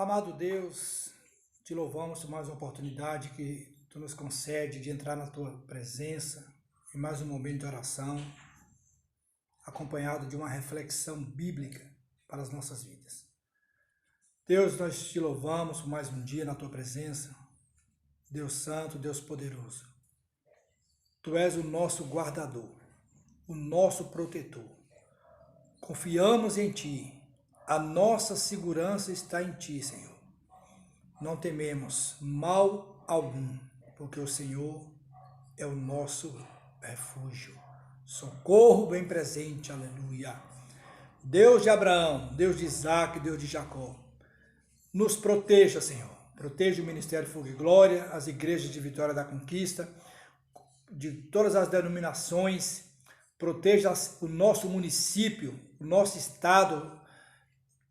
Amado Deus, te louvamos por mais uma oportunidade que Tu nos concede de entrar na Tua presença em mais um momento de oração, acompanhado de uma reflexão bíblica para as nossas vidas. Deus, nós te louvamos por mais um dia na Tua presença, Deus Santo, Deus Poderoso. Tu és o nosso guardador, o nosso protetor. Confiamos em Ti. A nossa segurança está em Ti, Senhor. Não tememos mal algum, porque o Senhor é o nosso refúgio. Socorro bem presente, aleluia. Deus de Abraão, Deus de Isaac, Deus de Jacó, nos proteja, Senhor. Proteja o Ministério Fogo e Glória, as igrejas de Vitória da Conquista, de todas as denominações. Proteja o nosso município, o nosso estado,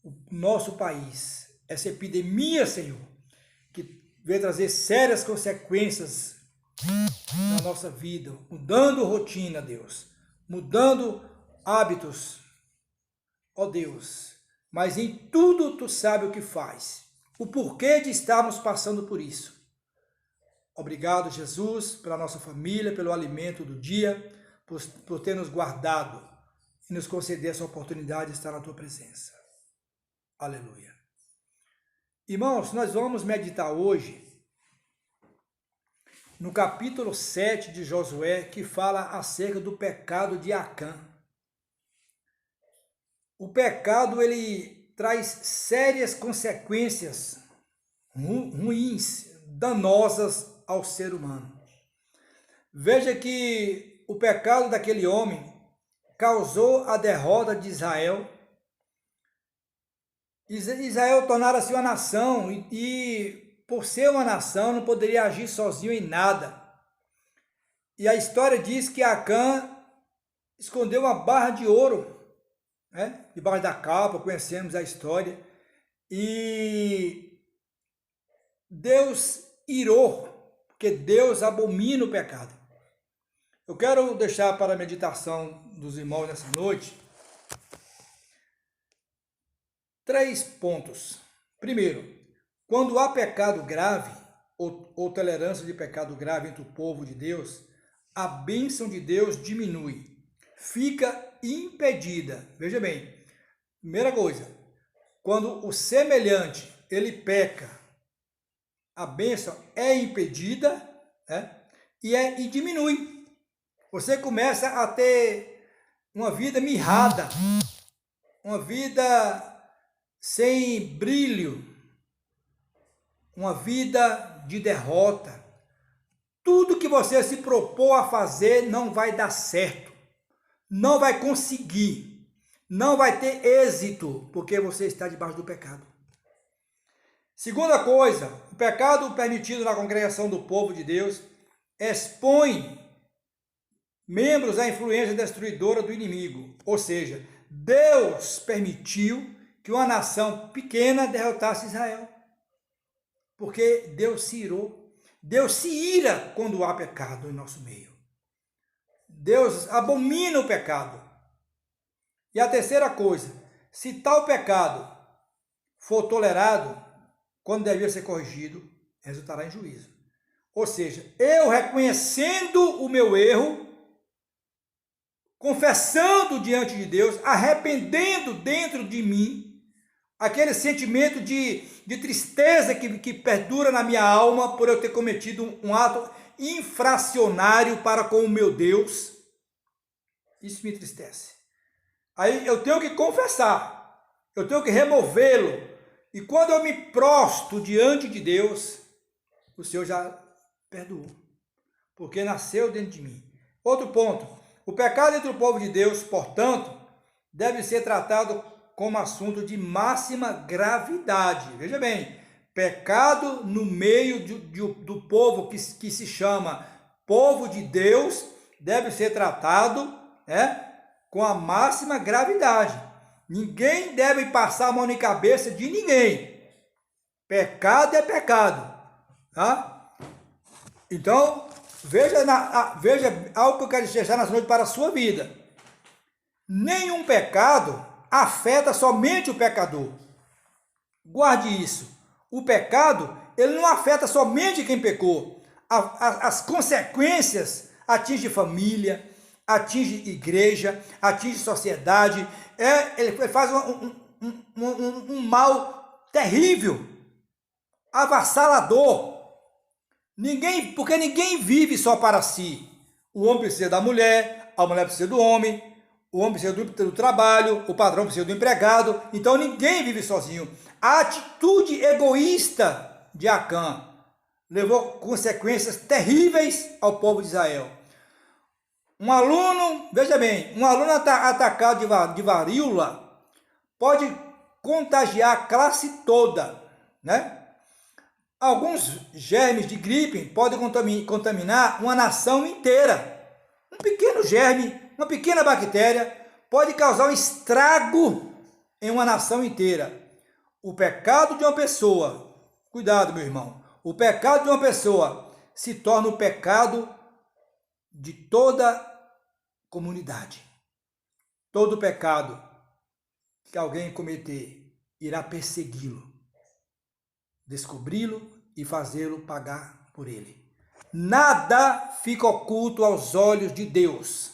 o nosso país. Essa epidemia, Senhor, que veio trazer sérias consequências na nossa vida, mudando rotina, Deus, mudando hábitos, ó Deus, mas em tudo Tu sabe o que faz, o porquê de estarmos passando por isso. Obrigado, Jesus, pela nossa família, pelo alimento do dia, por ter nos guardado e nos conceder essa oportunidade de estar na Tua presença. Aleluia. Irmãos, nós vamos meditar hoje no capítulo 7 de Josué, que fala acerca do pecado de Acã. O pecado, ele traz sérias consequências ruins, danosas ao ser humano. Veja que o pecado daquele homem causou a derrota de Israel. Israel tornara-se uma nação e, por ser uma nação, não poderia agir sozinho em nada. E a história diz que Acã escondeu uma barra de ouro, né, debaixo da capa, conhecemos a história, e Deus irou, porque Deus abomina o pecado. Eu quero deixar para a meditação dos irmãos nessa noite 3 pontos. Primeiro, quando há pecado grave ou tolerância de pecado grave entre o povo de Deus, a bênção de Deus diminui, fica impedida. Veja bem, primeira coisa, quando o semelhante ele peca, a bênção é impedida, né, e diminui. Você começa a ter uma vida mirrada, uma vida sem brilho, uma vida de derrota. Tudo que você se propor a fazer não vai dar certo, não vai conseguir, não vai ter êxito, porque você está debaixo do pecado. Segunda coisa, o pecado permitido na congregação do povo de Deus expõe membros à influência destruidora do inimigo, ou seja, Deus permitiu que uma nação pequena derrotasse Israel, porque Deus se irou. Deus se ira quando há pecado em nosso meio. Deus abomina o pecado. E a terceira coisa, se tal pecado for tolerado, quando devia ser corrigido, resultará em juízo. Ou seja, eu reconhecendo o meu erro, confessando diante de Deus, arrependendo dentro de mim, aquele sentimento de tristeza que perdura na minha alma por eu ter cometido um ato infracionário para com o meu Deus, isso me entristece. Aí eu tenho que confessar, eu tenho que removê-lo, e quando eu me prostro diante de Deus, o Senhor já perdoou, porque nasceu dentro de mim. Outro ponto, o pecado entre o povo de Deus, portanto, deve ser tratado como assunto de máxima gravidade. Veja bem, pecado no meio do povo que se chama povo de Deus deve ser tratado, né, com a máxima gravidade. Ninguém deve passar a mão na cabeça de ninguém. Pecado é pecado. Tá? Então, veja algo que eu quero deixar nessa noite para a sua vida. Nenhum pecado afeta somente o pecador. Guarde isso. O pecado, ele não afeta somente quem pecou. As consequências atingem família, atinge igreja, atinge sociedade. Ele faz um mal terrível, avassalador. Porque ninguém vive só para si. O homem precisa da mulher, a mulher precisa do homem, o homem precisa do trabalho, o patrão precisa do empregado. Então ninguém vive sozinho. A atitude egoísta de Acã levou consequências terríveis ao povo de Israel. Um aluno, veja bem, um aluno atacado de varíola pode contagiar a classe toda, né? Alguns germes de gripe podem contaminar uma nação inteira. Um pequeno germe, uma pequena bactéria pode causar um estrago em uma nação inteira. O pecado de uma pessoa, cuidado, meu irmão, o pecado de uma pessoa se torna o pecado de toda a comunidade. Todo pecado que alguém cometer irá persegui-lo, descobri-lo e fazê-lo pagar por ele. Nada fica oculto aos olhos de Deus,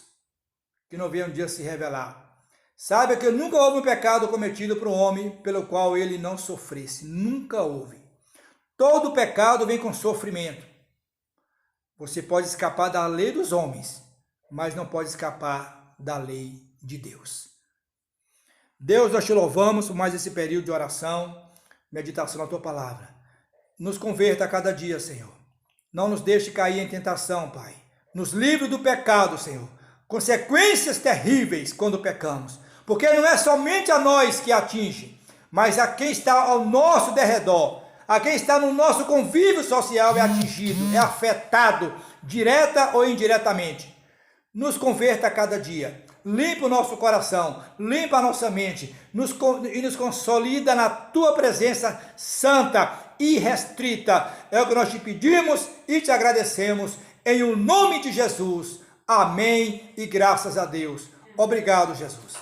que não venha um dia se revelar. Saiba que nunca houve um pecado cometido por um homem pelo qual ele não sofresse. Nunca houve. Todo pecado vem com sofrimento. Você pode escapar da lei dos homens, mas não pode escapar da lei de Deus. Deus, nós te louvamos por mais esse período de oração, meditação na tua palavra. Nos converta a cada dia, Senhor. Não nos deixe cair em tentação, Pai. Nos livre do pecado, Senhor. Consequências terríveis quando pecamos. Porque não é somente a nós que atinge, mas a quem está ao nosso derredor, a quem está no nosso convívio social é atingido, é afetado, direta ou indiretamente. Nos converta a cada dia. Limpa o nosso coração, limpa a nossa mente e nos consolida na tua presença santa e restrita. É o que nós te pedimos e te agradecemos em o nome de Jesus. Amém e graças a Deus. Obrigado, Jesus.